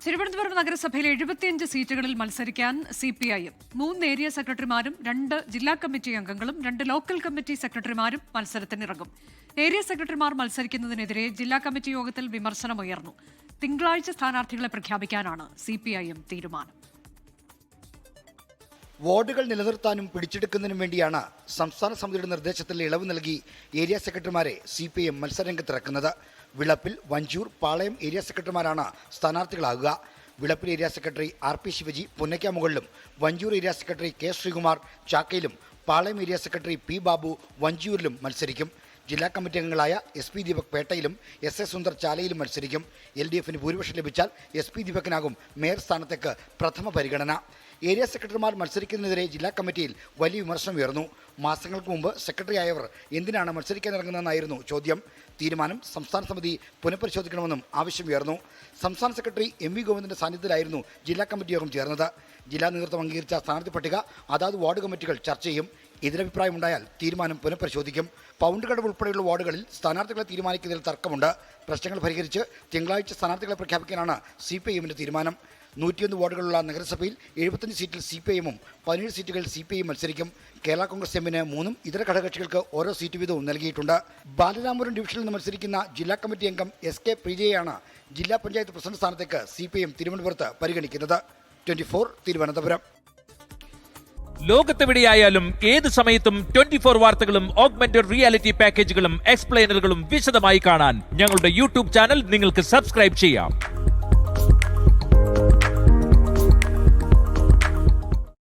തിരുവനന്തപുരം നഗരസഭയിലെ 75 സീറ്റുകളിൽ മത്സരിക്കാൻ CPIM 3 ഏരിയ സെക്രട്ടറിമാരും 2 ജില്ലാ കമ്മിറ്റി അംഗങ്ങളും 2 ലോക്കൽ കമ്മിറ്റി സെക്രട്ടറിമാരും മത്സരത്തിനിറങ്ങും. ഏരിയ സെക്രട്ടറിമാർ മത്സരിക്കുന്നതിനെതിരെ ജില്ലാ കമ്മിറ്റി യോഗത്തിൽ വിമർശനമുയർന്നു. തിങ്കളാഴ്ച സ്ഥാനാർത്ഥികളെ പ്രഖ്യാപിക്കാനാണ് CPIM തീരുമാനം. വാർഡുകൾ നിലനിർത്താനും പിടിച്ചെടുക്കുന്നതിനും വേണ്ടിയാണ് സംസ്ഥാന സമിതിയുടെ നിർദ്ദേശത്തിൽ ഇളവ് നൽകി ഏരിയ സെക്രട്ടറിമാരെ CPIM മത്സരരംഗത്തിറക്കുന്നത്. വിളപ്പിൽ, വഞ്ചൂർ, പാളയം ഏരിയ സെക്രട്ടറിമാരാണ് സ്ഥാനാർത്ഥികളാകുക. Vilappil area secretary RP Shivaji പുന്നയ്ക്കാമുകളിലും, Vanchiyoor area secretary K Sreekumar ചാക്കയിലും, Palayam area secretary P Babu വഞ്ചൂരിലും മത്സരിക്കും. ജില്ലാ കമ്മിറ്റി അംഗങ്ങളായ SP ദീപക് പേട്ടയിലും SA സുന്ദർ ചാലയിലും മത്സരിക്കും. LDFന് ഭൂരിപക്ഷം ലഭിച്ചാൽ SP ദീപകിനാകും മേയർ സ്ഥാനത്തേക്ക് പ്രഥമ പരിഗണന. ഏരിയ സെക്രട്ടറിമാർ മത്സരിക്കുന്നതിനെതിരെ ജില്ലാ കമ്മിറ്റിയിൽ വലിയ വിമർശനം ഉയർന്നു. മാസങ്ങൾക്ക് മുമ്പ് സെക്രട്ടറി ആയവർ എന്തിനാണ് മത്സരിക്കാനിറങ്ങുന്നതെന്നായിരുന്നു ചോദ്യം. തീരുമാനം സംസ്ഥാന സമിതി പുനഃപരിശോധിക്കണമെന്നും ആവശ്യമുയർന്നു. സംസ്ഥാന സെക്രട്ടറി MV ഗോവിന്ദന്റെ സാന്നിധ്യത്തിലായിരുന്നു ജില്ലാ കമ്മിറ്റി യോഗം ചേർന്നത്. ജില്ലാ നേതൃത്വം അംഗീകരിച്ച സ്ഥാനാർത്ഥി പട്ടിക അതാത് വാർഡ് കമ്മിറ്റികൾ ചർച്ച ചെയ്യും. എതിരഭിപ്രായമുണ്ടായാൽ തീരുമാനം പുനഃപരിശോധിക്കും. പൗണ്ട് കടവ് ഉൾപ്പെടെയുള്ള വാർഡുകളിൽ സ്ഥാനാർത്ഥികളെ തീരുമാനിക്കുന്നതിൽ തർക്കമുണ്ട്. പ്രശ്നങ്ങൾ പരിഹരിച്ച് തിങ്കളാഴ്ച സ്ഥാനാർത്ഥികളെ പ്രഖ്യാപിക്കാനാണ് CPIMന്റെ തീരുമാനം. 101 വാർഡുകളുള്ള നഗരസഭയിൽ 75 സീറ്റിൽ CPIMും 17 സീറ്റുകളിൽ CPI മത്സരിക്കും. കേരള കോൺഗ്രസ് എമ്മിന് 3 ഇതര ഘടകകക്ഷികൾക്ക് ഓരോ സീറ്റ് വീതവും നൽകിയിട്ടുണ്ട്. ബാലരാമപുരം ഡിവിഷനിൽ നിന്ന് മത്സരിക്കുന്ന ജില്ലാ കമ്മിറ്റി അംഗം SK പ്രിജയെയാണ് ജില്ലാ പഞ്ചായത്ത് പ്രസിഡന്റ് സ്ഥാനത്തേക്ക് CPIM തിരുവനന്തപുരത്ത് പരിഗണിക്കുന്നത്. 24 തിരുവനന്തപുരം. ലോകത്തെവിടെയായാലും ഏത് സമയത്തും 24 വാർത്തകളും ഓഗ്മെന്റഡ് റിയാലിറ്റി പാക്കേജുകളും എക്സ്പ്ലെയിനറുകളും വിശദമായി കാണാൻ ഞങ്ങളുടെ YouTube ചാനൽ നിങ്ങൾക്ക് സബ്സ്ക്രൈബ് ചെയ്യാം.